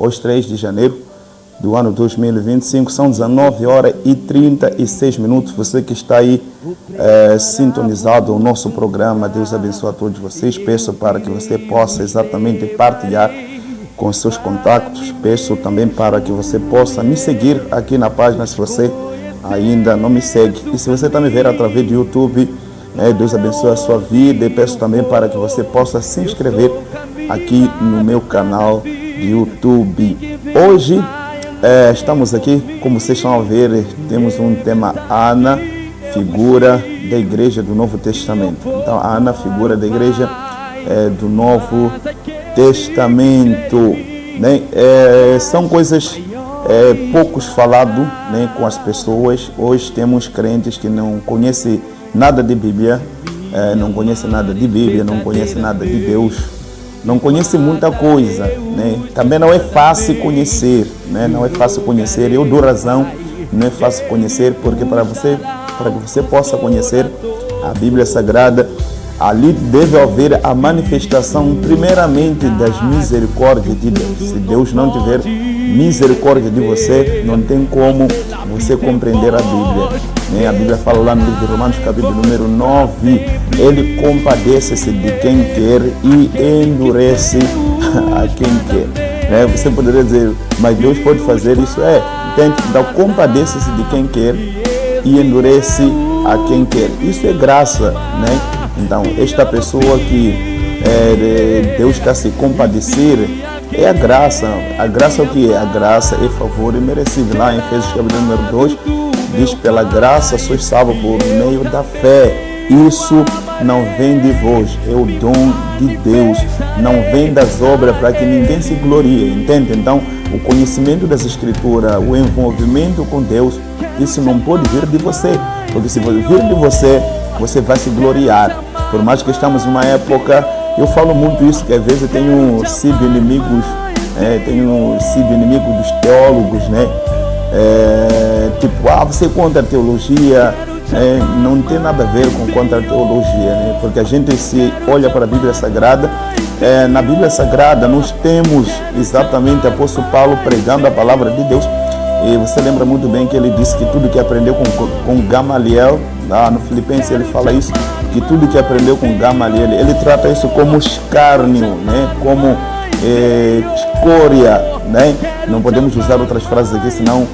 hoje 3 de janeiro do ano 2025, são 19 horas e 36 minutos. Você que está aí sintonizado o nosso programa, Deus abençoe a todos vocês. Peço para que você possa exatamente partilhar com seus contatos. Peço também para que você possa me seguir aqui na página, se você ainda não me segue. E se você está me vendo através do YouTube, Deus abençoe a sua vida. E peço também para que você possa se inscrever aqui no meu canal de YouTube. Hoje estamos aqui, como vocês estão a ver, temos um tema: Ana, figura da igreja do Novo Testamento. Então, Ana, figura da igreja do Novo Testamento, né? São coisas poucos falado, né, com as pessoas. Hoje temos crentes que não conhecem nada de Bíblia, não conhecem nada de Bíblia, não conhecem nada de Deus, não conhecem muita coisa, né? Também não é fácil conhecer, né? Não é fácil conhecer. Eu dou razão, não é fácil conhecer, porque para que você possa conhecer a Bíblia Sagrada, ali deve haver a manifestação primeiramente das misericórdias de Deus. Se Deus não tiver misericórdia de você, não tem como você compreender a Bíblia. A Bíblia fala lá no livro de Romanos, capítulo número 9, ele compadece-se de quem quer e endurece a quem quer. Você poderia dizer, mas Deus pode fazer isso? Entende? Então, compadece-se de quem quer e endurece a quem quer. Isso é graça, né? Então, esta pessoa que Deus está se compadecer é a graça. A graça é o que é? A graça é favor imerecido. Lá em Efésios capítulo número 2, diz: pela graça sois salvos por meio da fé. Isso não vem de vós, é o dom de Deus. Não vem das obras para que ninguém se glorie. Entende? Então, o conhecimento das Escrituras, o envolvimento com Deus, isso não pode vir de você. Porque se vir de você, você vai se gloriar. Por mais que estamos numa época, eu falo muito isso, que às vezes eu tenho sido inimigos, dos teólogos, né? Você é contra a teologia, não tem nada a ver com contra a teologia, né? Porque a gente se olha para a Bíblia Sagrada, na Bíblia Sagrada nós temos exatamente o apóstolo Paulo pregando a palavra de Deus. E você lembra muito bem que ele disse que tudo que aprendeu com Gamaliel, lá no Filipenses ele fala isso, que tudo que aprendeu com Gamaliel, ele trata isso como escárnio, né? Como escória, né? Não podemos usar outras frases aqui, senão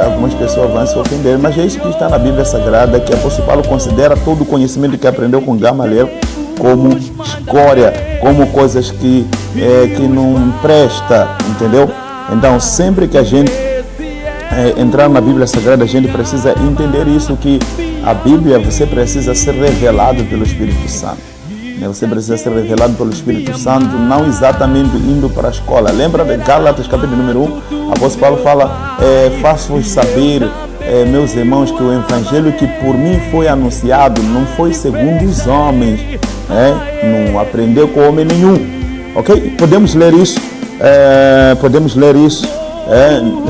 algumas pessoas vão se ofender, mas é isso que está na Bíblia Sagrada, que o apóstolo Paulo considera todo o conhecimento que aprendeu com Gamaliel como escória, como coisas que não presta, entendeu? Então, sempre que a gente entrar na Bíblia Sagrada, a gente precisa entender isso, que a Bíblia, você precisa ser revelado pelo Espírito Santo. Você precisa ser revelado pelo Espírito Santo, não exatamente indo para a escola. Lembra de Gálatas, capítulo número 1? O apóstolo Paulo fala: faço-vos saber, meus irmãos, que o evangelho que por mim foi anunciado não foi segundo os homens, não aprendeu com homem nenhum. Ok? Podemos ler isso.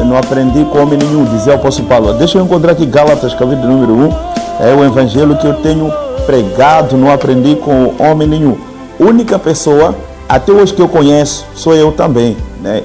Não aprendi com homem nenhum, dizia o apóstolo Paulo. Deixa eu encontrar aqui Gálatas, capítulo número 1. É o evangelho que eu tenho pregado, não aprendi com homem nenhum. Única pessoa, até hoje, que eu conheço, sou eu também, né?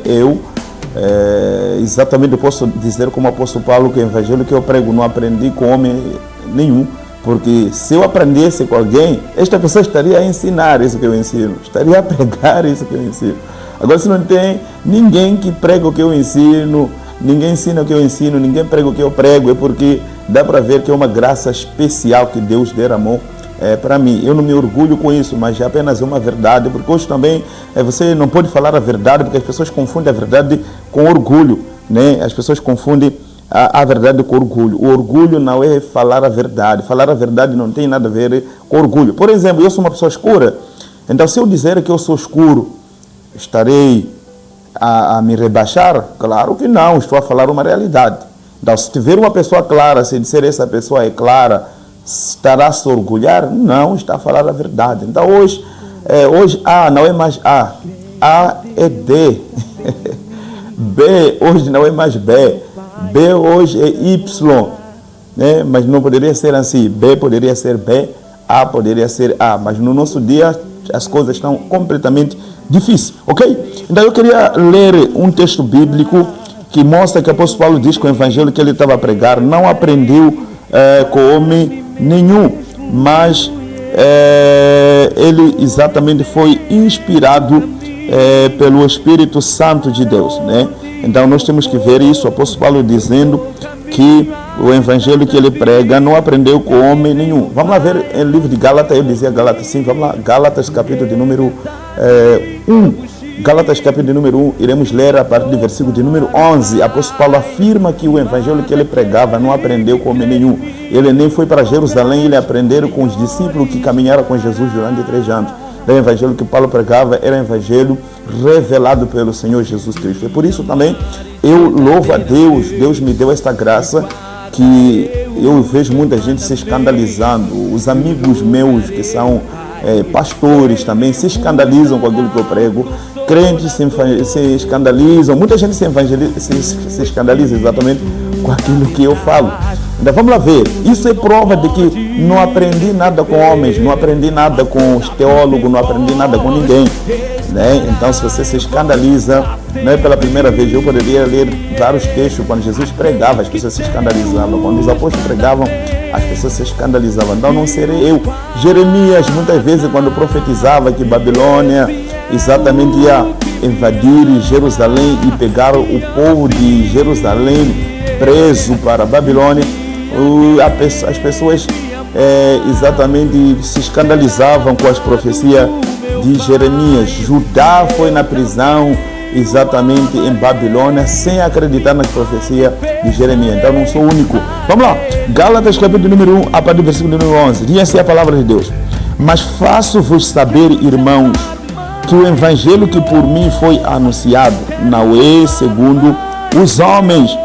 Exatamente, eu posso dizer como apóstolo Paulo que o evangelho que eu prego não aprendi com homem nenhum. Porque se eu aprendesse com alguém, esta pessoa estaria a ensinar isso que eu ensino, estaria a pregar isso que eu ensino. Agora, se não tem ninguém que prega o que eu ensino, ninguém ensina o que eu ensino, ninguém prega o que eu prego, é porque dá para ver que é uma graça especial que Deus derramou para mim. Eu não me orgulho com isso, mas é apenas uma verdade, porque hoje também você não pode falar a verdade, porque as pessoas confundem a verdade com orgulho, né? As pessoas confundem a verdade com orgulho. O orgulho não é falar a verdade. Falar a verdade não tem nada a ver com orgulho. Por exemplo, eu sou uma pessoa escura, então se eu dizer que eu sou escuro, estarei a me rebaixar? Claro que não, estou a falar uma realidade. Então, se tiver uma pessoa clara, se disser essa pessoa é clara, estará a se orgulhar? Não, está a falar a verdade. Então, hoje A não é mais A é D. B hoje não é mais B. B hoje é Y, né? Mas não poderia ser assim. B poderia ser B, A poderia ser A. Mas no nosso dia as coisas estão completamente difícil, ok? Então eu queria ler um texto bíblico que mostra que o apóstolo Paulo diz que o evangelho que ele estava a pregar não aprendeu com homem nenhum, mas ele exatamente foi inspirado pelo Espírito Santo de Deus, né? Então nós temos que ver isso, o apóstolo Paulo dizendo que o evangelho que ele prega não aprendeu com homem nenhum. Vamos lá ver o livro de Gálatas, eu dizia Gálatas 5, vamos lá, Gálatas capítulo de número 1. Gálatas capítulo de número 1, iremos ler a partir do versículo de número 11. O apóstolo Paulo afirma que o evangelho que ele pregava não aprendeu com homem nenhum. Ele nem foi para Jerusalém, ele aprendeu com os discípulos que caminharam com Jesus durante 3 anos. O evangelho que Paulo pregava era o evangelho revelado pelo Senhor Jesus Cristo. E por isso também eu louvo a Deus, Deus me deu esta graça que eu vejo muita gente se escandalizando. Os amigos meus que são pastores também se escandalizam com aquilo que eu prego. Crentes se escandalizam, muita gente se escandaliza exatamente com aquilo que eu falo. Então vamos lá ver, isso é prova de que não aprendi nada com homens, não aprendi nada com os teólogos, não aprendi nada com ninguém, né? Então se você se escandaliza, não é pela primeira vez, eu poderia ler vários textos, quando Jesus pregava, as pessoas se escandalizavam, quando os apóstolos pregavam, as pessoas se escandalizavam, então não serei eu. Jeremias, muitas vezes, quando profetizava que Babilônia exatamente ia invadir Jerusalém e pegar o povo de Jerusalém preso para a Babilônia, as pessoas exatamente se escandalizavam com as profecias de Jeremias. Judá foi na prisão exatamente em Babilônia sem acreditar nas profecias de Jeremias. Então não sou o único. Vamos lá, Gálatas capítulo número 1, a partir do versículo número 11. Diz assim a palavra de Deus: mas faço-vos saber, irmãos, que o evangelho que por mim foi anunciado não é segundo os homens,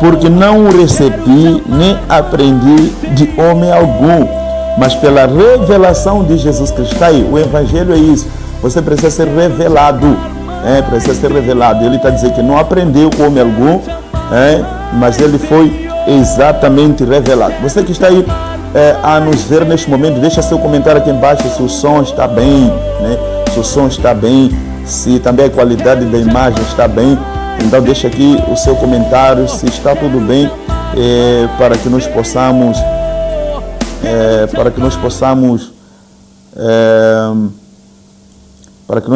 porque não o recebi nem aprendi de homem algum, mas pela revelação de Jesus Cristo. Está aí, o evangelho é isso, você precisa ser revelado, precisa ser revelado. Ele está dizendo que não aprendeu com homem algum, mas ele foi exatamente revelado. Você que está aí a nos ver neste momento, deixa seu comentário aqui embaixo se o som está bem, né? Se o som está bem, se também a qualidade da imagem está bem. Então deixa aqui o seu comentário se está tudo bem, para que nós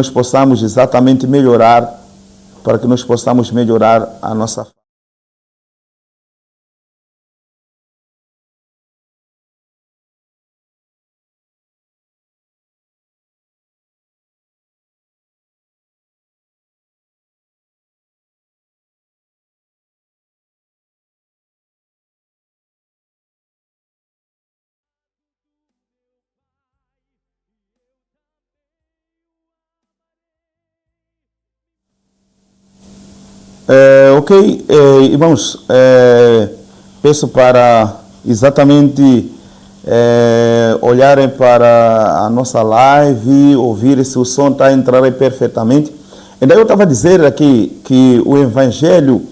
possamos exatamente melhorar, para que nós possamos melhorar a nossa. Ok, irmãos, peço para exatamente olharem para a nossa live, ouvir se o som está a entrar aí perfeitamente. Então eu estava a dizer aqui que o evangelho,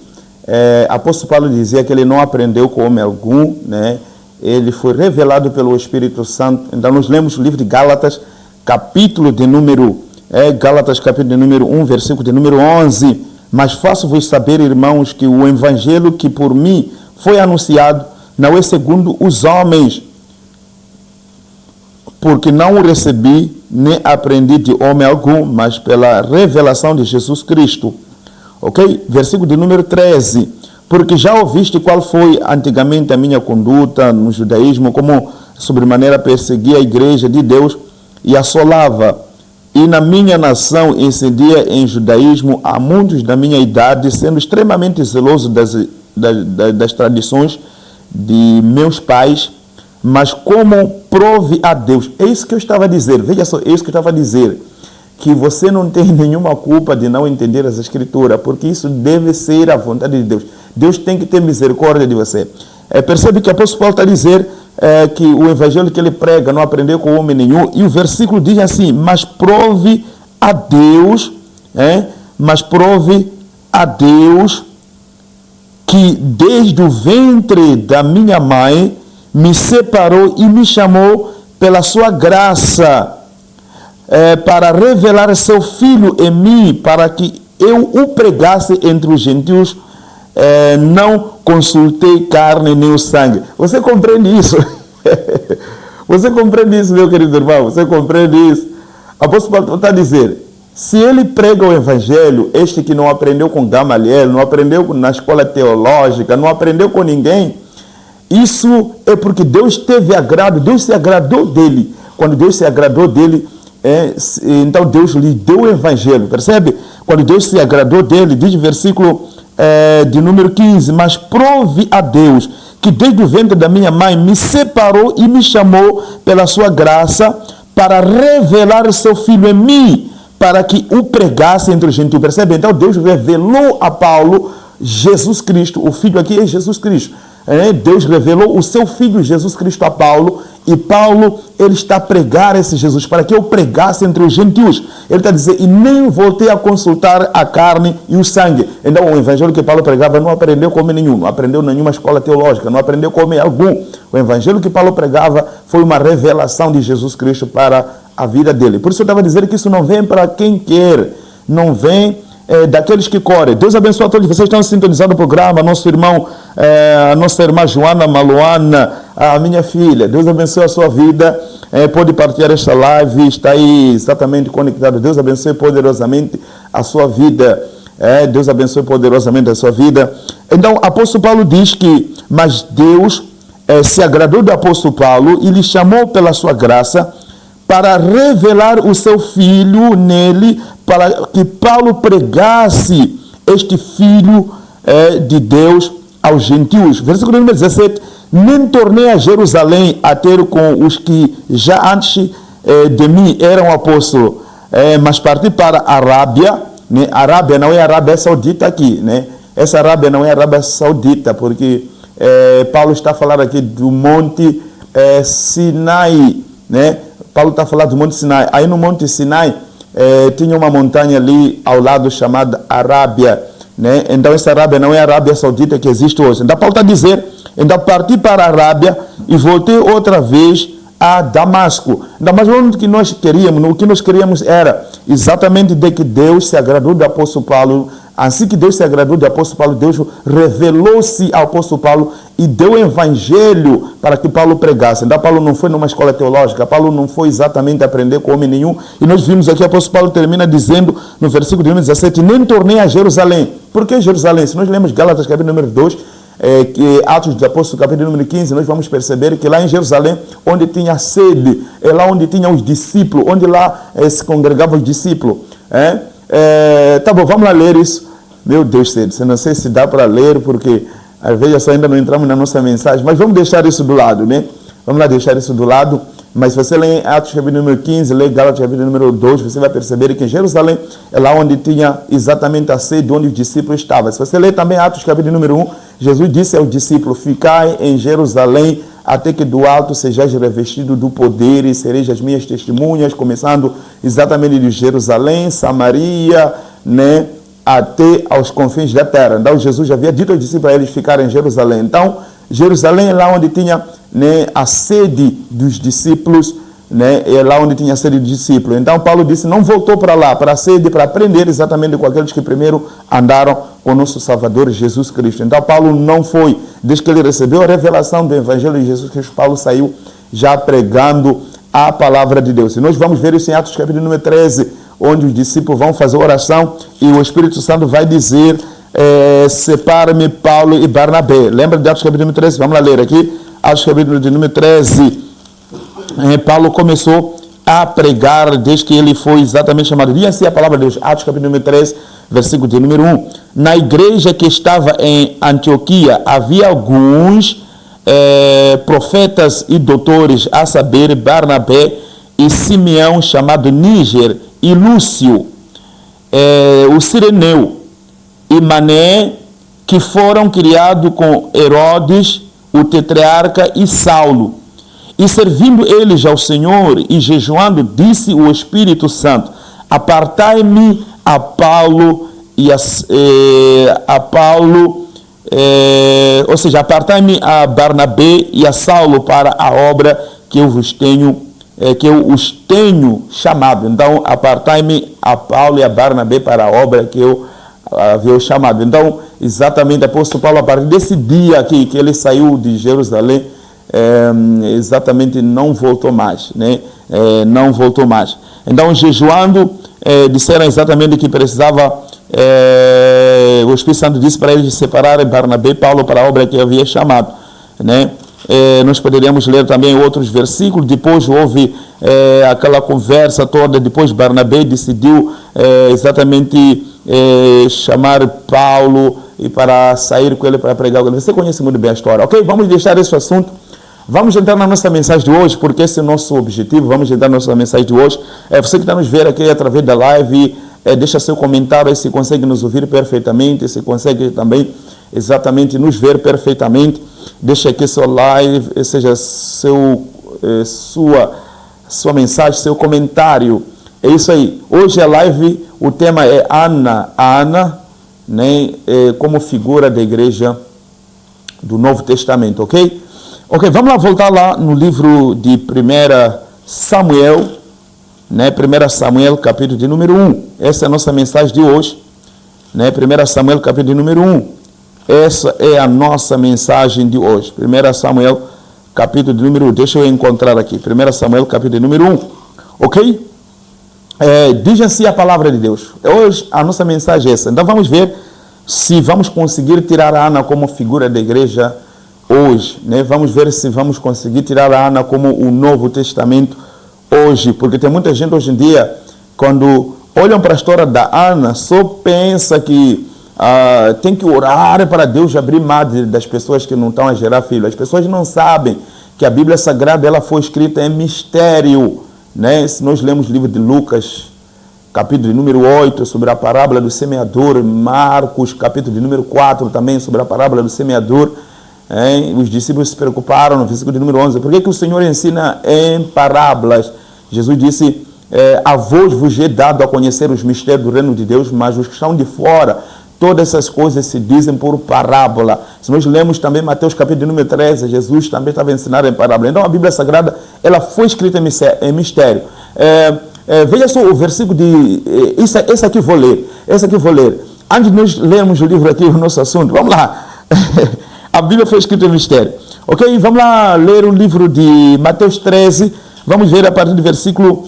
apóstolo Paulo dizia que ele não aprendeu com homem algum, né? Ele foi revelado pelo Espírito Santo. Então nós lemos o livro de Gálatas, capítulo de número 1, versículo de número 11. Mas faço-vos saber, irmãos, que o evangelho que por mim foi anunciado não é segundo os homens, porque não o recebi nem aprendi de homem algum, mas pela revelação de Jesus Cristo. Ok? Versículo de número 13. Porque já ouviste qual foi antigamente a minha conduta no judaísmo, como sobremaneira perseguia a igreja de Deus e assolava. E na minha nação incidia em judaísmo a muitos da minha idade, sendo extremamente zeloso das tradições de meus pais, mas como prove a Deus. É isso que eu estava a dizer, veja só, é isso que eu estava a dizer, que você não tem nenhuma culpa de não entender as Escrituras, porque isso deve ser a vontade de Deus. Deus tem que ter misericórdia de você. Percebe que o apóstolo Paulo está a dizer que o evangelho que ele prega não aprendeu com homem nenhum, e o versículo diz assim: mas prove a Deus, que desde o ventre da minha mãe me separou e me chamou pela sua graça. para revelar seu Filho em mim, para que eu o pregasse entre os gentios, não consultei carne nem o sangue. Você compreende isso? Você compreende isso, meu querido irmão? Você compreende isso? O apóstolo Paulo está a dizer, se ele prega o evangelho, este que não aprendeu com Gamaliel, não aprendeu na escola teológica, não aprendeu com ninguém, isso é porque Deus teve agrado, Deus se agradou dele. Quando Deus se agradou dele, então Deus lhe deu o evangelho, percebe? Quando Deus se agradou dele, diz o versículo de número 15, mas prove a Deus que desde o ventre da minha mãe me separou e me chamou pela sua graça para revelar o seu Filho em mim, para que o pregasse entre os gentios. Percebe? Então Deus revelou a Paulo Jesus Cristo, o Filho aqui é Jesus Cristo. Deus revelou o seu Filho Jesus Cristo a Paulo, e Paulo, ele está a pregar esse Jesus, para que eu pregasse entre os gentios. Ele está a dizer, e nem voltei a consultar a carne e o sangue. Então o evangelho que Paulo pregava não aprendeu com homem nenhum, não aprendeu nenhuma escola teológica, não aprendeu com homem algum. O evangelho que Paulo pregava foi uma revelação de Jesus Cristo para a vida dele. Por isso eu estava dizendo que isso não vem para quem quer, não vem daqueles que correm. Deus abençoe a todos vocês que estão sintonizados no programa, nosso irmão, a nossa irmã Joana Maluana, a minha filha. Deus abençoe a sua vida. Pode partilhar esta live, está aí exatamente conectado. Deus abençoe poderosamente a sua vida. Deus abençoe poderosamente a sua vida. Então, o apóstolo Paulo diz que, mas Deus se agradou do apóstolo Paulo e lhe chamou pela sua graça para revelar o seu Filho nele, para que Paulo pregasse este Filho de Deus aos gentios. Versículo número 17, nem tornei a Jerusalém a ter com os que já antes de mim eram apóstolos, mas parti para a Arábia, né? Arábia não é a Arábia Saudita aqui, né? Essa Arábia não é a Arábia Saudita, porque Paulo está a falar aqui do Monte Sinai, né? Paulo está a falar do Monte Sinai. Aí no Monte Sinai tinha uma montanha ali ao lado chamada Arábia, né? Então essa Arábia não é a Arábia Saudita que existe hoje. Então Paulo está a dizer, então parti para a Arábia e voltei outra vez a Damasco. Mas o que nós queríamos era exatamente de que Deus se agradou do apóstolo Paulo. Assim que Deus se agradou do apóstolo Paulo, Deus revelou-se ao apóstolo Paulo e deu o evangelho para que Paulo pregasse. Então Paulo não foi numa escola teológica, Paulo não foi exatamente aprender com homem nenhum. E nós vimos aqui, o apóstolo Paulo termina dizendo no versículo de 17, nem tornei a Jerusalém. Por que Jerusalém? Se nós lemos Gálatas capítulo número 2, que Atos dos Apóstolos capítulo número 15, nós vamos perceber que lá em Jerusalém, onde tinha sede, é lá onde tinha os discípulos, onde lá se congregavam os discípulos. Tá bom, vamos lá ler isso. Meu Deus, eu não sei se dá para ler, porque às vezes ainda não entramos na nossa mensagem, mas vamos deixar isso do lado, né? Vamos lá deixar isso do lado. Mas se você lê Atos capítulo número 15, lê Gálatas capítulo número 2, você vai perceber que em Jerusalém é lá onde tinha exatamente a sede, onde os discípulos estavam. Se você lê também Atos capítulo número 1, Jesus disse aos discípulos, ficai em Jerusalém, até que do alto sejais revestido do poder e sereis as minhas testemunhas, começando exatamente de Jerusalém, Samaria, né, até aos confins da terra. Então Jesus já havia dito aos discípulos para eles ficarem em Jerusalém. Então Jerusalém é lá onde tinha, né, a sede dos discípulos, né, é lá onde tinha a sede dos discípulos. Então Paulo disse, não voltou para lá, para a sede, para aprender exatamente com aqueles que primeiro andaram com o nosso Salvador Jesus Cristo. Então Paulo não foi, desde que ele recebeu a revelação do Evangelho de Jesus Cristo, Paulo saiu já pregando a palavra de Deus. E nós vamos ver isso em Atos capítulo número 13, onde os discípulos vão fazer oração e o Espírito Santo vai dizer, separa-me Paulo e Barnabé. Lembra de Atos capítulo número 13? Vamos lá ler aqui. Atos capítulo número 13. Paulo começou a pregar desde que ele foi exatamente chamado. E assim a palavra de Deus. Atos capítulo número 13, versículo de número 1. Na igreja que estava em Antioquia havia alguns profetas e doutores, a saber, Barnabé e Simeão, chamado Níger, e Lúcio, o Cireneu, e Mané, que foram criados com Herodes, o tetrarca, e Saulo. E servindo eles ao Senhor e jejuando, disse o Espírito Santo, apartai-me a Paulo ou seja, apartai-me a Barnabé e a Saulo para a obra que eu vos tenho que eu os tenho chamado. Então, apartai-me a Paulo e a Barnabé para a obra que eu havia chamado. Então, exatamente, o apóstolo Paulo, a partir desse dia aqui que ele saiu de Jerusalém, exatamente não voltou mais, né? Não voltou mais. Então, jejuando, disseram exatamente que precisava, o Espírito Santo disse para eles separarem Barnabé e Paulo para a obra que havia chamado, né? Nós poderíamos ler também outros versículos. Depois houve aquela conversa toda. Depois Barnabé decidiu exatamente chamar Paulo e para sair com ele para pregar. Você conhece muito bem a história, ok? Vamos deixar esse assunto. Vamos entrar na nossa mensagem de hoje, porque esse é o nosso objetivo. Vamos entrar na nossa mensagem de hoje. Você que está nos vendo aqui através da live, deixa seu comentário se consegue nos ouvir perfeitamente, se consegue também exatamente nos ver perfeitamente. Deixa aqui sua live, seja sua mensagem, seu comentário. É isso aí. Hoje a live, o tema é Ana, né, como figura da igreja do Novo Testamento, ok? Ok, vamos lá voltar lá no livro de 1 Samuel, né, 1 Samuel, capítulo de número 1. Essa é a nossa mensagem de hoje, né, 1 Samuel, capítulo de número 1. Essa é a nossa mensagem de hoje. 1 Samuel, capítulo de número 1. Deixa eu encontrar aqui. 1 Samuel, capítulo de número 1. Ok? Diz assim a palavra de Deus. Hoje a nossa mensagem é essa. Então vamos ver se vamos conseguir tirar a Ana como figura da igreja hoje, né? Vamos ver se vamos conseguir tirar a Ana como o Novo Testamento hoje. Porque tem muita gente hoje em dia, quando olham para a história da Ana, só pensa que tem que orar para Deus abrir madre das pessoas que não estão a gerar filho. As pessoas não sabem que a Bíblia Sagrada ela foi escrita em mistério, né? Se nós lemos o livro de Lucas, capítulo de número 8, sobre a parábola do semeador, Marcos, capítulo de número 4, também sobre a parábola do semeador, os discípulos se preocuparam no versículo de número 11. Por que o Senhor ensina em parábolas? Jesus disse, a vos é dado a conhecer os mistérios do reino de Deus, mas os que estão de fora, todas essas coisas se dizem por parábola. Se nós lemos também Mateus capítulo de número 13, Jesus também estava ensinando em parábola. Então a Bíblia Sagrada ela foi escrita em mistério. Veja só o versículo de... Esse aqui vou ler. Antes de nós lermos o livro aqui, o nosso assunto, vamos lá. A Bíblia foi escrita em mistério. Ok? Vamos lá ler o livro de Mateus 13. Vamos ver a partir do versículo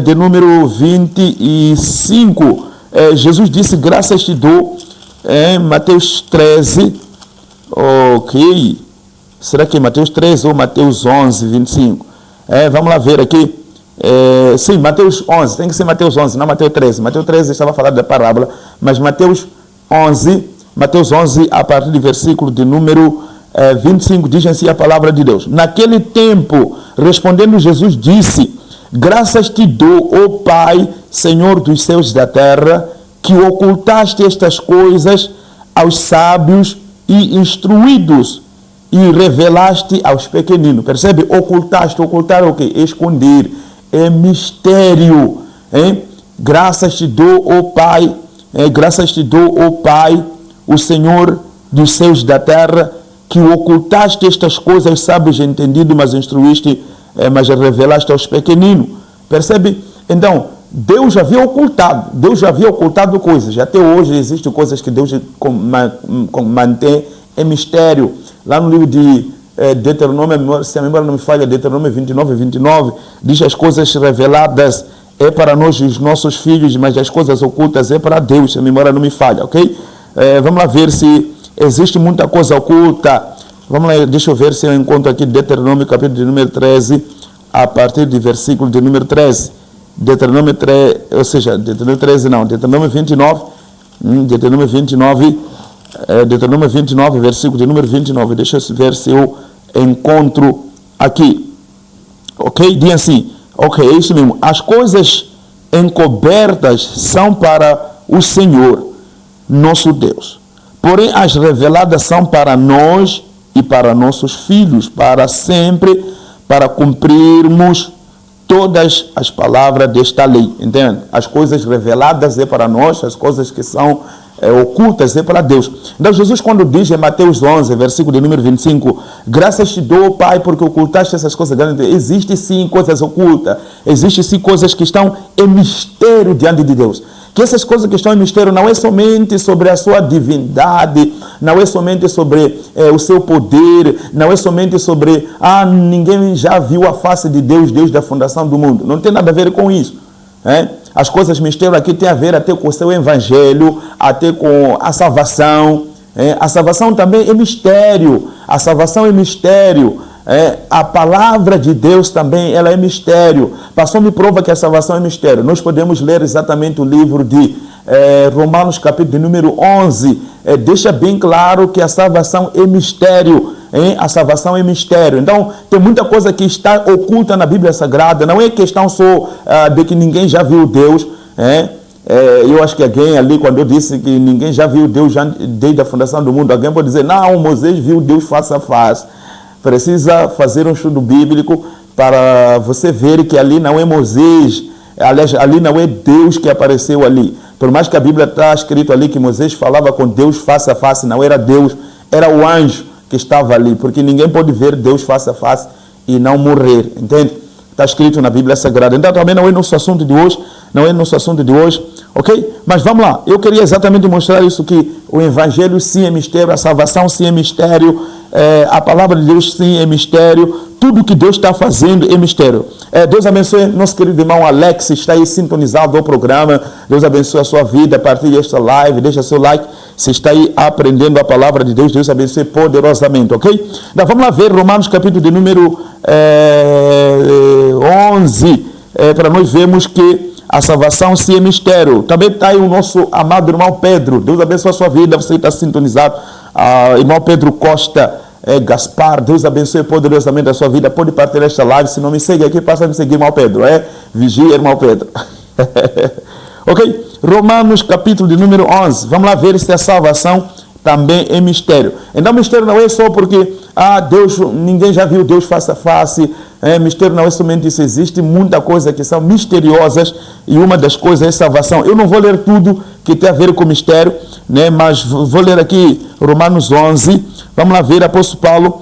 de número 25. Jesus disse, graças te dou, Mateus 13, ok, será que é Mateus 13 ou Mateus 11, 25? Vamos lá ver aqui, sim, Mateus 11, tem que ser Mateus 11, não Mateus 13, Mateus 13 estava falando da parábola, mas Mateus 11, a partir do versículo de número 25, diz assim a palavra de Deus. Naquele tempo, respondendo Jesus, disse, graças te dou, ó Pai, Senhor dos céus e da terra, que ocultaste estas coisas aos sábios e instruídos e revelaste aos pequeninos. Percebe? Ocultar o quê? Esconder. É mistério. Graças te dou, ó Pai, o Senhor dos céus e da terra, que ocultaste estas coisas aos sábios e entendidos, mas instruíste, mas revelaste aos pequeninos. Percebe? Então, Deus já havia ocultado coisas. Até hoje existem coisas que Deus mantém em mistério. Lá no livro de Deuteronômio, se a memória não me falha, Deuteronômio 29, diz as coisas reveladas é para nós e os nossos filhos, mas as coisas ocultas é para Deus, se a memória não me falha, ok? Vamos lá ver se existe muita coisa oculta. Vamos lá, deixa eu ver se eu encontro aqui Deuteronômio, capítulo de número 13, a partir do versículo de número 13. Deuteronômio 13, ou seja, Deuteronômio 13 não, Deuteronômio 29, Deuteronômio 29, versículo de número 29. Deixa eu ver se eu encontro aqui. Ok? Diz assim, ok, é isso mesmo. As coisas encobertas são para o Senhor, nosso Deus. Porém, as reveladas são para nós e para nossos filhos, para sempre, para cumprirmos todas as palavras desta lei, entende? As coisas reveladas é para nós, as coisas que são ocultas é para Deus. Então Jesus, quando diz em Mateus 11, versículo de número 25, graças te dou, Pai, porque ocultaste essas coisas grandes. Existe sim coisas ocultas, existe sim coisas que estão em mistério diante de Deus. Que essas coisas que estão em mistério não é somente sobre a sua divindade, não é somente sobre o seu poder, não é somente sobre, ninguém já viu a face de Deus desde a fundação do mundo. Não tem nada a ver com isso. As coisas mistério aqui tem a ver até com o seu evangelho, até com a salvação. A salvação também é mistério. A salvação é mistério. A palavra de Deus também, ela é mistério. Pastor me prova que a salvação é mistério. Nós podemos ler exatamente o livro de Romanos, capítulo de número 11. Deixa bem claro que a salvação é mistério. A salvação é mistério. Então, tem muita coisa que está oculta na Bíblia Sagrada. Não é questão só de que ninguém já viu Deus. Eu acho que alguém ali, quando eu disse que ninguém já viu Deus desde a fundação do mundo, alguém pode dizer, não, Moisés viu Deus face a face. Precisa fazer um estudo bíblico para você ver que ali não é Moisés, aliás, ali não é Deus que apareceu ali. Por mais que a Bíblia está escrito ali que Moisés falava com Deus face a face, não era Deus, era o anjo que estava ali, porque ninguém pode ver Deus face a face e não morrer, entende? Está escrito na Bíblia Sagrada. Então também não é nosso assunto de hoje, ok? Mas vamos lá, eu queria exatamente mostrar isso, que o Evangelho sim é mistério, a salvação sim é mistério, a palavra de Deus sim é mistério, tudo que Deus está fazendo é mistério. Deus abençoe nosso querido irmão Alex, está aí sintonizado ao programa. Deus abençoe a sua vida, partilhe esta live, deixa seu like, se está aí aprendendo a palavra de Deus, Deus abençoe poderosamente, ok? Então vamos lá ver Romanos capítulo de número 11, para nós vermos que a salvação sim é mistério. Também está aí o nosso amado irmão Pedro. Deus abençoe a sua vida, você está sintonizado. Irmão Pedro Costa Gaspar, Deus abençoe poderosamente a sua vida. Pode partilhar esta live. Se não me segue aqui, passa a me seguir, irmão Pedro. Vigia, irmão Pedro. Ok? Romanos capítulo de número 11. Vamos lá ver se a salvação também é mistério. Então, mistério não é só porque Deus, ninguém já viu Deus face a face. Mistério não é somente isso. Existe muita coisa que são misteriosas e uma das coisas é salvação. Eu não vou ler tudo que tem a ver com mistério, né? Mas vou ler aqui Romanos 11. Vamos lá ver, apóstolo Paulo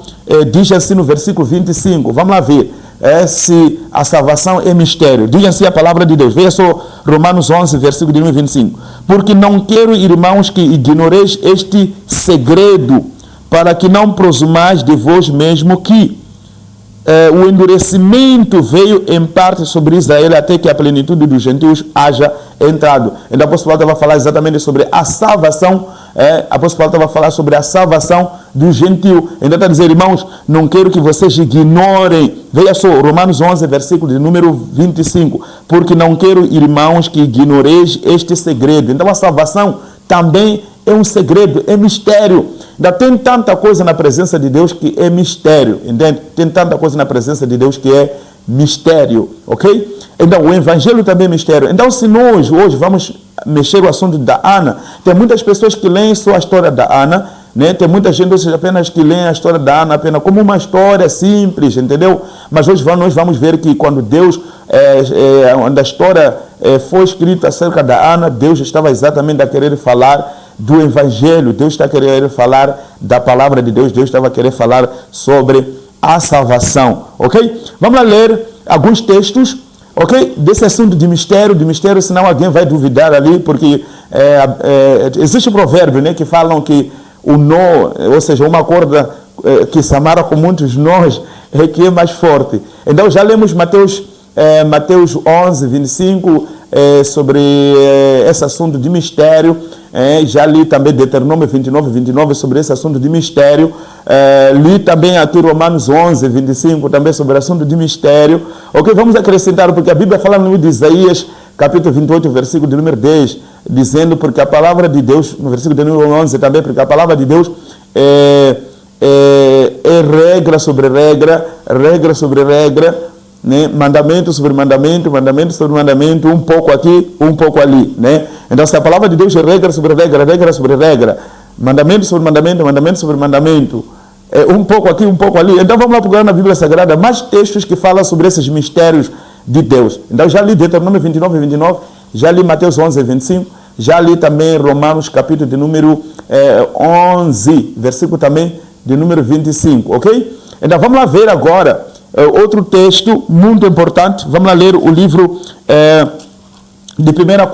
diz assim no versículo 25. Vamos lá ver se a salvação é mistério. Diz assim a palavra de Deus. Veja só Romanos 11, versículo 25. Porque não quero, irmãos, que ignoreis este segredo, para que não presumais de vós mesmo que o endurecimento veio em parte sobre Israel até que a plenitude dos gentios haja entrado. Então, o apóstolo Paulo estava a falar exatamente sobre a salvação. O apóstolo Paulo estava a falar sobre a salvação do gentio. Então, está a dizer, irmãos, não quero que vocês ignorem. Veja só, Romanos 11, versículo de número 25. Porque não quero, irmãos, que ignoreis este segredo. Então, a salvação também é um segredo, é mistério. Ainda tem tanta coisa na presença de Deus que é mistério, entende? Tem tanta coisa na presença de Deus que é mistério, ok? Então, o Evangelho também é mistério. Então, se nós hoje vamos mexer o assunto da Ana, tem muitas pessoas que leem só a história da Ana, né? Tem muita gente apenas que lê a história da Ana apenas como uma história simples, entendeu? Mas hoje nós vamos ver que quando Deus, quando a história foi escrita acerca da Ana, Deus estava exatamente a querer falar do Evangelho, Deus está querendo falar da palavra de Deus, Deus estava querendo falar sobre a salvação, ok? Vamos lá ler alguns textos, ok? Desse assunto de mistério, senão alguém vai duvidar ali, porque existe um provérbio, né, que falam que o nó, ou seja, uma corda que se amarra com muitos nós é que é mais forte. Então já lemos Mateus 11, 25, sobre esse assunto de mistério. Já li também Deuteronômio 29 sobre esse assunto de mistério. Li também aqui Romanos 11, 25 também sobre o assunto de mistério. Ok, vamos acrescentar, porque a Bíblia fala no livro de Isaías, capítulo 28, versículo de número 10, dizendo, porque a palavra de Deus, no versículo de número 11 também, porque a palavra de Deus é regra sobre regra, regra sobre regra, né? Mandamento sobre mandamento, mandamento sobre mandamento, um pouco aqui, um pouco ali, né? Então, se a palavra de Deus é regra sobre regra, regra sobre regra, mandamento sobre mandamento, mandamento sobre mandamento, um pouco aqui, um pouco ali. Então, vamos lá procurar na Bíblia Sagrada mais textos que falam sobre esses mistérios de Deus. Então, já li Deuteronômio 29, já li Mateus 11, 25, Já li também Romanos capítulo de número 11, versículo também de número 25, ok? Então vamos lá ver agora outro texto muito importante. Vamos lá ler o livro de 1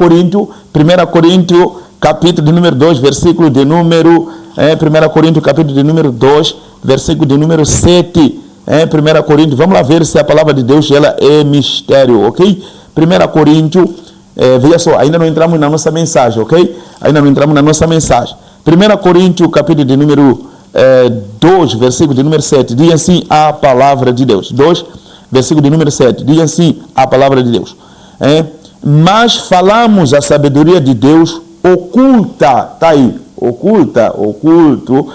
Coríntios, capítulo de número 2, versículo de número 1 Coríntios, capítulo de número 2, versículo de número 7. 1 Coríntios, vamos lá ver se a palavra de Deus ela é mistério, ok? 1 Coríntios, veja só, ainda não entramos na nossa mensagem, ok? Ainda não entramos na nossa mensagem. 1 Coríntios, capítulo de número 2, versículo de número 7, diz assim a palavra de Deus. 2, versículo de número 7, diz assim a palavra de Deus. Mas falamos a sabedoria de Deus oculta, tá aí, oculto.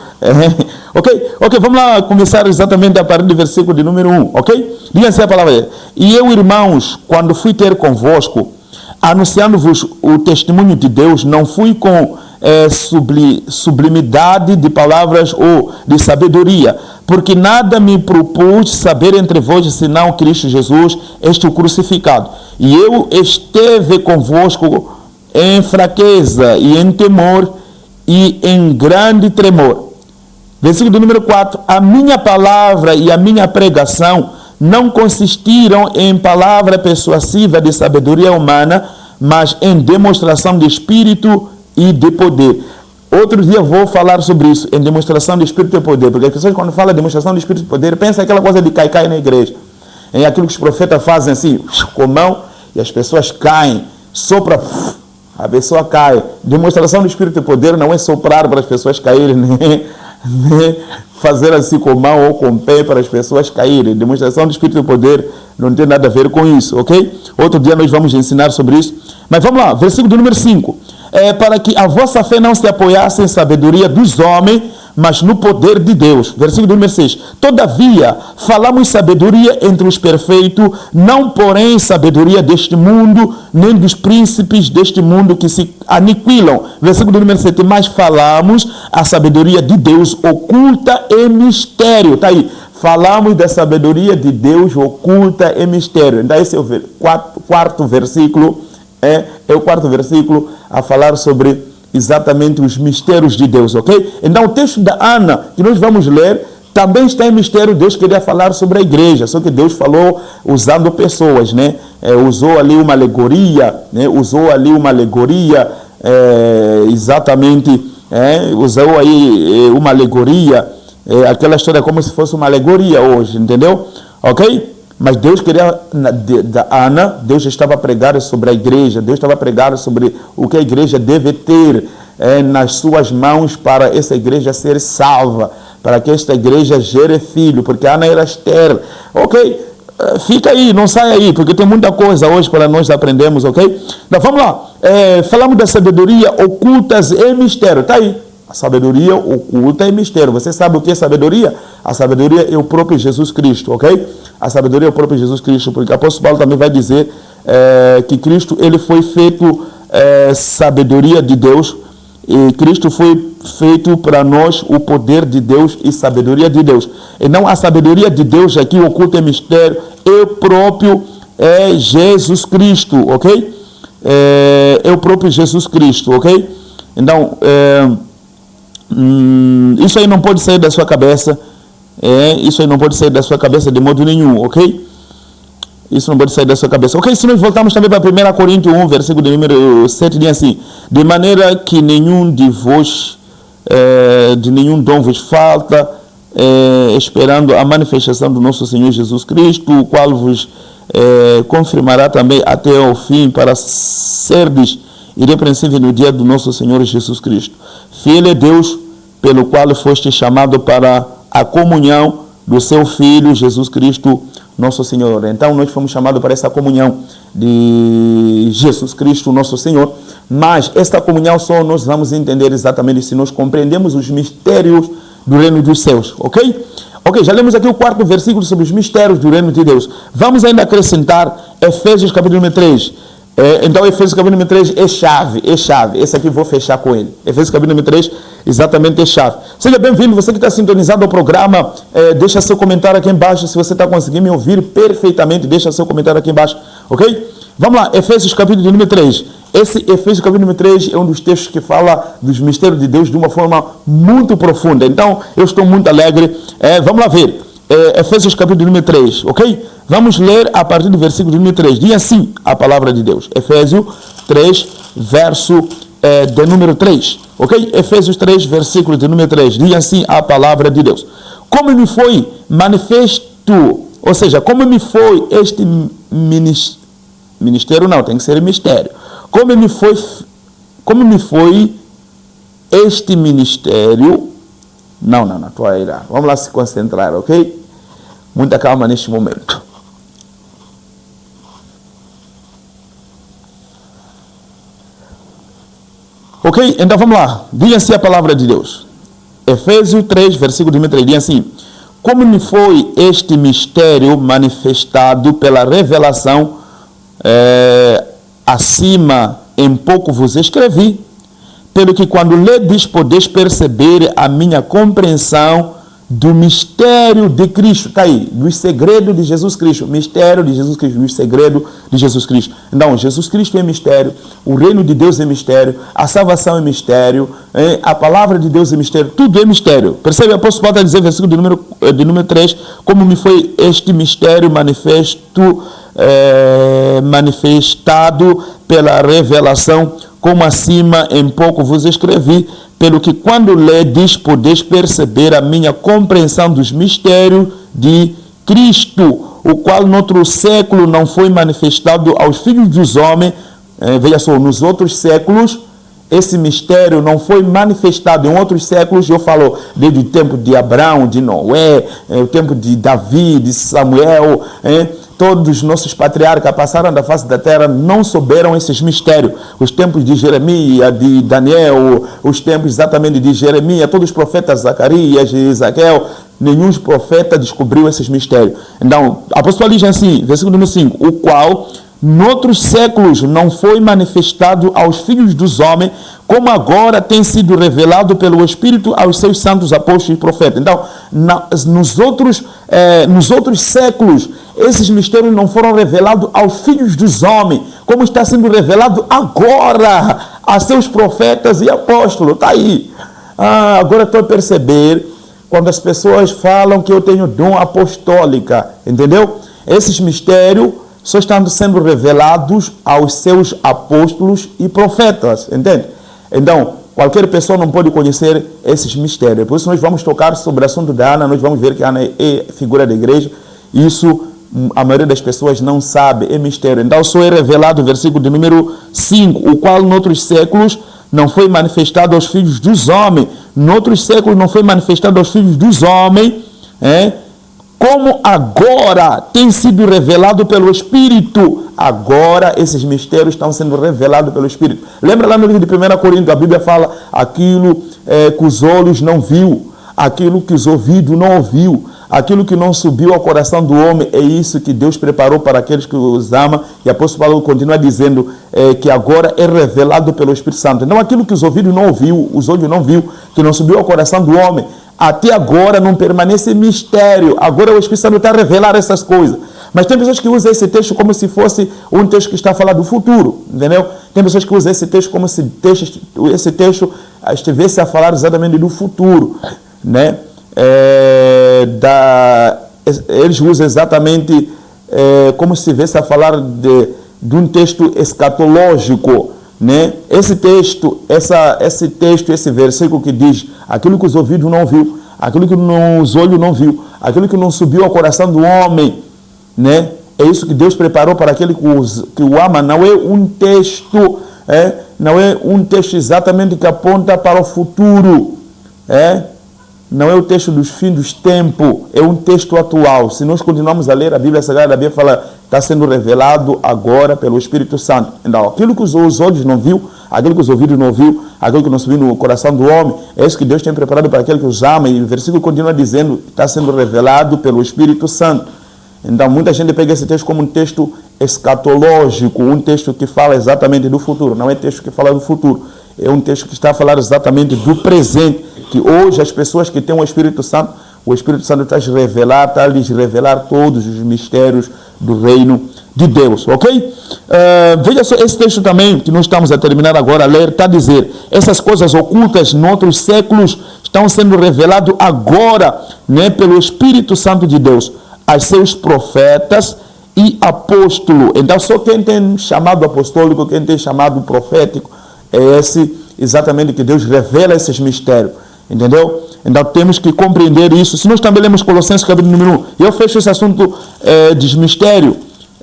Ok, vamos lá começar exatamente a partir do versículo de número 1, ok? Diz assim a palavra. E eu, irmãos, quando fui ter convosco, anunciando-vos o testemunho de Deus, não fui com sublimidade de palavras ou de sabedoria, porque nada me propus saber entre vós, senão Cristo Jesus, este o crucificado. E eu esteve convosco em fraqueza e em temor e em grande tremor. Versículo número 4. A minha palavra e a minha pregação não consistiram em palavra persuasiva de sabedoria humana, mas em demonstração de espírito e de poder. Outro dia eu vou falar sobre isso, em demonstração de espírito e poder, porque as pessoas quando falam de demonstração de espírito e poder, pensam aquela coisa de cai na igreja. É aquilo que os profetas fazem assim, com a mão, e as pessoas caem, sopra, a pessoa cai. Demonstração do espírito e poder não é soprar para as pessoas caírem, nem fazer assim com a mão ou com o pé para as pessoas caírem. Demonstração do espírito e poder não tem nada a ver com isso, ok? Outro dia nós vamos ensinar sobre isso. Mas vamos lá, versículo do número 5. Para que a vossa fé não se apoiasse em sabedoria dos homens, mas no poder de Deus. Versículo do número 6. Todavia, falamos sabedoria entre os perfeitos, não porém sabedoria deste mundo, nem dos príncipes deste mundo que se aniquilam. Versículo do número 7. Mas falamos a sabedoria de Deus oculta em mistério. Está aí. Falamos da sabedoria de Deus oculta em mistério. Então esse é o quarto versículo. É o quarto versículo a falar sobre exatamente os mistérios de Deus, ok? Então o texto da Ana, que nós vamos ler, também está em mistério. Deus queria falar sobre a igreja, só que Deus falou usando pessoas, né? Usou ali uma alegoria, né? Usou aí uma alegoria, aquela história como se fosse uma alegoria hoje, entendeu? Ok? Mas Deus queria, da Ana, Deus estava a pregar sobre a igreja, Deus estava a pregar sobre o que a igreja deve ter nas suas mãos para essa igreja ser salva, para que esta igreja gere filho, porque a Ana era estéril. Ok? Fica aí, não sai aí, porque tem muita coisa hoje para nós aprendermos, ok? Então vamos lá, falamos da sabedoria ocultas e mistério, está aí. A sabedoria oculta e mistério. Você sabe o que é sabedoria? A sabedoria é o próprio Jesus Cristo, ok? A sabedoria é o próprio Jesus Cristo, porque o apóstolo Paulo também vai dizer que Cristo ele foi feito sabedoria de Deus, e Cristo foi feito para nós o poder de Deus e sabedoria de Deus. E não a sabedoria de Deus aqui oculta e mistério, é o próprio Jesus Cristo, ok? É o próprio Jesus Cristo, ok? Então, isso aí não pode sair da sua cabeça. Isso aí não pode sair da sua cabeça de modo nenhum, ok? Isso não pode sair da sua cabeça. Ok, se nós voltarmos também para 1 Coríntios 1, versículo de número 7, diz assim: de maneira que nenhum de vós, de nenhum dom vos falta, esperando a manifestação do nosso Senhor Jesus Cristo, o qual vos confirmará também até ao fim, para serdes irrepreensível no dia do nosso Senhor Jesus Cristo. Fiel é Deus, pelo qual foste chamado para a comunhão do seu Filho Jesus Cristo, nosso Senhor. Então nós fomos chamados para essa comunhão de Jesus Cristo, nosso Senhor. Mas esta comunhão só nós vamos entender exatamente se nós compreendemos os mistérios do reino dos céus, ok? Ok, já lemos aqui o quarto versículo sobre os mistérios do reino de Deus. Vamos ainda acrescentar Efésios capítulo número 3, Então, Efésios capítulo número 3 é chave. Esse aqui vou fechar com ele. Efésios capítulo número 3, exatamente é chave. Seja bem-vindo, você que está sintonizado ao programa, deixa seu comentário aqui embaixo, se você está conseguindo me ouvir perfeitamente, deixa seu comentário aqui embaixo, ok? Vamos lá, Efésios capítulo número 3. Esse Efésios capítulo número 3 é um dos textos que fala dos mistérios de Deus de uma forma muito profunda. Então, eu estou muito alegre. Vamos lá ver. Efésios capítulo número 3, ok? Vamos ler a partir do versículo número 3. Diz assim a palavra de Deus. Efésios 3, verso de número 3, ok? Efésios 3, versículo de número 3. Diz assim a palavra de Deus. Como me foi manifesto, ou seja, como me foi este ministério, não, tem que ser mistério. Como me foi este ministério, não, estou a ir. Vamos lá se concentrar, ok? Muita calma neste momento. Ok? Então vamos lá. Diga assim a palavra de Deus. Efésios 3, versículo 23. Diz assim: como me foi este mistério manifestado pela revelação, acima em pouco vos escrevi, pelo que quando ledes podeis perceber a minha compreensão do mistério de Cristo. Está aí, do segredo de Jesus Cristo. Mistério de Jesus Cristo, do segredo de Jesus Cristo. Então, Jesus Cristo é mistério, o reino de Deus é mistério, a salvação é mistério, a palavra de Deus é mistério, tudo é mistério. Percebe? O apóstolo Paulo está dizendo, versículo de número 3, como me foi este mistério manifestado pela revelação, como acima em pouco vos escrevi, pelo que quando ledes podeis perceber a minha compreensão dos mistérios de Cristo, o qual no outro século não foi manifestado aos filhos dos homens. Veja só, nos outros séculos, esse mistério não foi manifestado em outros séculos. Eu falo desde o tempo de Abraão, de Noé, o tempo de Davi, de Samuel, todos os nossos patriarcas passaram da face da terra, não souberam esses mistérios. Os tempos de Jeremias, de Daniel, os tempos exatamente de Jeremias, todos os profetas, Zacarias, Ezequiel, nenhum profeta descobriu esses mistérios. Então, o apóstolo diz assim, versículo número 5, o qual noutros séculos não foi manifestado aos filhos dos homens, como agora tem sido revelado pelo Espírito aos seus santos apóstolos e profetas. Então, nos outros séculos, esses mistérios não foram revelados aos filhos dos homens, como está sendo revelado agora a seus profetas e apóstolos. Está aí. Agora estou a perceber quando as pessoas falam que eu tenho dom apostólica, entendeu? Esses mistérios só estão sendo revelados aos seus apóstolos e profetas, entende? Então, qualquer pessoa não pode conhecer esses mistérios. Por isso nós vamos tocar sobre o assunto da Ana, nós vamos ver que Ana é figura da igreja. Isso a maioria das pessoas não sabe, é mistério. Então, só é revelado o versículo de número 5, o qual noutros séculos não foi manifestado aos filhos dos homens. Noutros séculos não foi manifestado aos filhos dos homens, como agora tem sido revelado pelo Espírito. Agora esses mistérios estão sendo revelados pelo Espírito. Lembra lá no livro de 1 Coríntios, a Bíblia fala aquilo que os olhos não viu, aquilo que os ouvidos não ouviu, aquilo que não subiu ao coração do homem, é isso que Deus preparou para aqueles que os amam. E o apóstolo Paulo continua dizendo que agora é revelado pelo Espírito Santo. Então aquilo que os ouvidos não ouviu, os olhos não viu, que não subiu ao coração do homem, até agora não permanece mistério. Agora o Espírito Santo está a revelar essas coisas. Mas tem pessoas que usam esse texto como se fosse um texto que está a falar do futuro, entendeu? Tem pessoas que usam esse texto como se esse texto estivesse a falar exatamente do futuro, né? Eles usam exatamente como se estivesse a falar de um texto escatológico, né? Esse texto, esse versículo que diz aquilo que os ouvidos não viu, aquilo que os olhos não viu, aquilo que não subiu ao coração do homem, né? É isso que Deus preparou para aquele que o ama. Não é um texto, não é um texto exatamente que aponta para o futuro, não é o texto dos fins dos tempos, é um texto atual. Se nós continuarmos a ler a Bíblia Sagrada, a Bíblia fala, está sendo revelado agora pelo Espírito Santo. Então, aquilo que os olhos não viu, aquilo que os ouvidos não viu, aquilo que não subiu no coração do homem, é isso que Deus tem preparado para aquele que os ama. E o versículo continua dizendo, está sendo revelado pelo Espírito Santo. Então, muita gente pega esse texto como um texto escatológico, um texto que fala exatamente do futuro. Não é texto que fala do futuro, é um texto que está a falar exatamente do presente, que hoje as pessoas que têm o Espírito Santo está a lhes revelar todos os mistérios do reino de Deus, ok? Veja só, esse texto também, que nós estamos a terminar agora a ler, está a dizer, essas coisas ocultas em outros séculos estão sendo reveladas agora, né, pelo Espírito Santo de Deus, a seus profetas e apóstolos. Então, só quem tem chamado apostólico, quem tem chamado profético, é esse exatamente que Deus revela esses mistérios, entendeu? Então, temos que compreender isso. Se nós também lemos Colossenses capítulo número 1, eu fecho esse assunto de mistério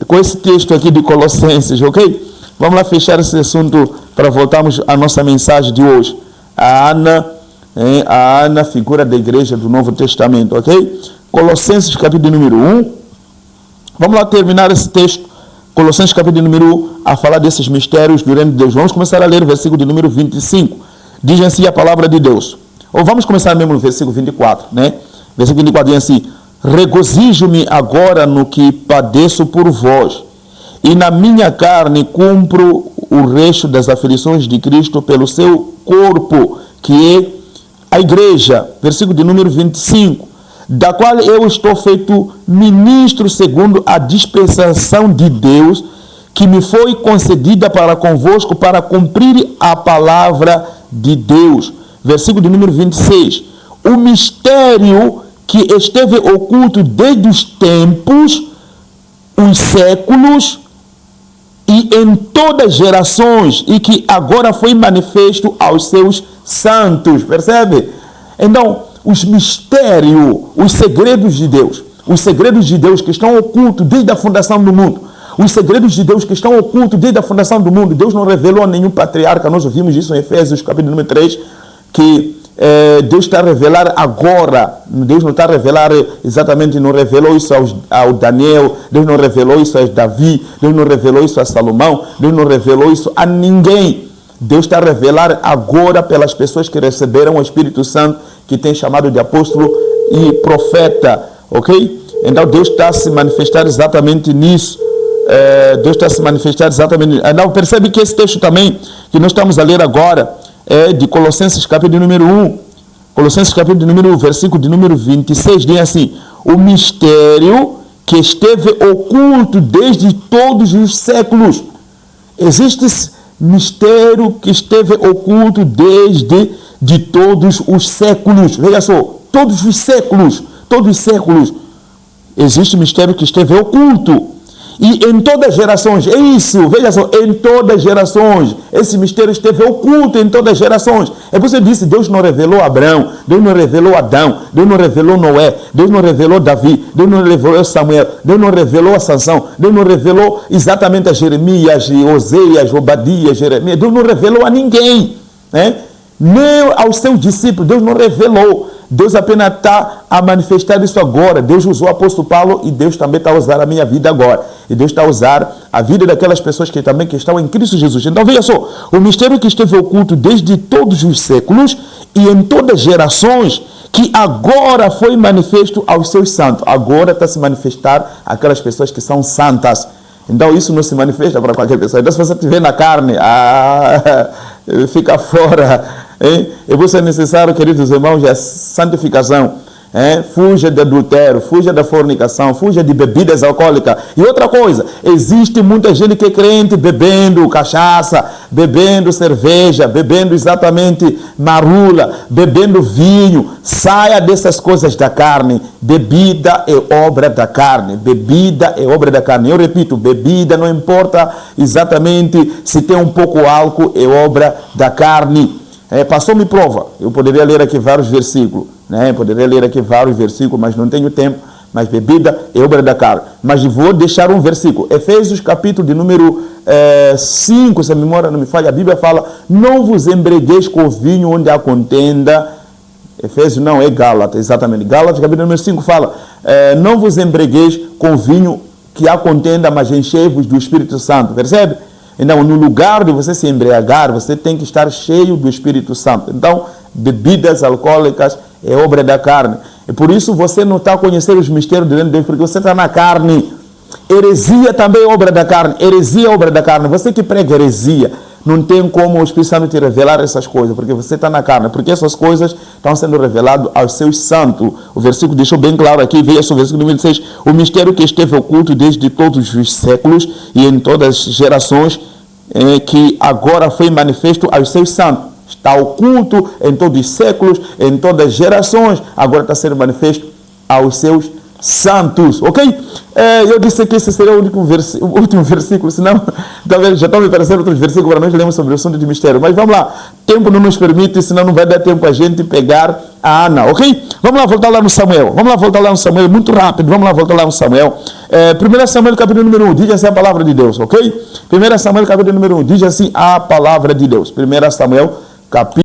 com esse texto aqui de Colossenses, ok? Vamos lá fechar esse assunto para voltarmos à nossa mensagem de hoje. A Ana, figura da igreja do Novo Testamento, ok? Colossenses capítulo número 1. Vamos lá terminar esse texto, Colossenses capítulo número 1, a falar desses mistérios do reino de Deus. Vamos começar a ler o versículo de número 25. Diz assim a palavra de Deus. Ou vamos começar mesmo no versículo 24, né? Versículo 24 diz assim: regozijo-me agora no que padeço por vós, e na minha carne cumpro o resto das aflições de Cristo pelo seu corpo, que é a igreja. Versículo de número 25. Da qual eu estou feito ministro segundo a dispensação de Deus, que me foi concedida para convosco, para cumprir a palavra de Deus. Versículo de número 26. O mistério que esteve oculto desde os tempos, os séculos e em todas as gerações, e que agora foi manifesto aos seus santos. Percebe? Então, os mistérios, os segredos de Deus que estão ocultos desde a fundação do mundo, os segredos de Deus que estão ocultos desde a fundação do mundo, Deus não revelou a nenhum patriarca. Nós ouvimos isso em Efésios capítulo número 3, que Deus está a revelar agora. Deus não está a revelar exatamente, não revelou isso ao Daniel, Deus não revelou isso a Davi, Deus não revelou isso a Salomão, Deus não revelou isso a ninguém. Deus está a revelar agora pelas pessoas que receberam o Espírito Santo, que tem chamado de apóstolo e profeta, ok? Então Deus está a se manifestar exatamente nisso. Deus está a se manifestar exatamente nisso. Então percebe que esse texto também, que nós estamos a ler agora, é de Colossenses capítulo número 1. Colossenses capítulo número 1, versículo de número 26, diz assim: o mistério que esteve oculto desde todos os séculos. Existe mistério que esteve oculto desde de todos os séculos. Veja só, todos os séculos. Existe mistério que esteve oculto. E em todas as gerações, é isso, veja só, em todas as gerações, esse mistério esteve oculto em todas as gerações. É por isso que eu disse, Deus não revelou Abraão, Deus não revelou Adão, Deus não revelou Noé, Deus não revelou Davi, Deus não revelou Samuel, Deus não revelou a Sansão, Deus não revelou exatamente a Jeremias, Oseias, Obadias, Jeremias, Deus não revelou a ninguém, né? Nem aos seus discípulos, Deus não revelou. Deus apenas está a manifestar isso agora. Deus usou o apóstolo Paulo e Deus também está a usar a minha vida agora. E Deus está a usar a vida daquelas pessoas que também estão em Cristo Jesus. Então veja só, o mistério que esteve oculto desde todos os séculos e em todas as gerações, que agora foi manifesto aos seus santos. Agora está a se manifestar aquelas pessoas que são santas. Então isso não se manifesta para qualquer pessoa. Então se você estiver na carne, fica fora. E por isso é necessário, queridos irmãos, a santificação. Fuja de adultério, fuja da fornicação, fuja de bebidas alcoólicas. E outra coisa, existe muita gente que é crente bebendo cachaça, bebendo cerveja, bebendo exatamente marula, bebendo vinho. Saia dessas coisas da carne. Bebida é obra da carne. Bebida é obra da carne. Eu repito, bebida não importa exatamente se tem um pouco álcool, é obra da carne. Pastor, me prova. Eu poderia ler aqui vários versículos, né? Mas não tenho tempo. Mas bebida é obra da carne. Mas vou deixar um versículo. Efésios capítulo de número 5, se a memória não me falha, a Bíblia fala: não vos embregueis com o vinho onde há contenda. Efésios não, é Gálatas, exatamente. Gálatas capítulo número 5 fala: não vos embregueis com o vinho que há contenda, mas enchei-vos do Espírito Santo. Percebe? Então, no lugar de você se embriagar, você tem que estar cheio do Espírito Santo. Então, bebidas alcoólicas é obra da carne. E por isso você não está a conhecer os mistérios de Deus, porque você está na carne. Heresia também é obra da carne. Heresia é obra da carne. Você que prega heresia, não tem como o Espírito Santo te revelar essas coisas, porque você está na carne, porque essas coisas estão sendo reveladas aos seus santos. O versículo deixou bem claro aqui, veja o versículo número 6, o mistério que esteve oculto desde todos os séculos e em todas as gerações, que agora foi manifesto aos seus santos. Está oculto em todos os séculos, em todas as gerações, agora está sendo manifesto aos seus santos, ok? Eu disse que esse seria o último versículo, senão talvez já estão me parecendo outros versículos para nós lermos sobre o assunto de mistério. Mas vamos lá, tempo não nos permite, senão não vai dar tempo a gente pegar a Ana, ok? Vamos lá voltar lá no Samuel, muito rápido, vamos lá voltar lá no Samuel. 1 Samuel capítulo número 1, diz assim a palavra de Deus, ok? 1 Samuel capítulo número 1, diz assim a palavra de Deus. 1 Samuel capítulo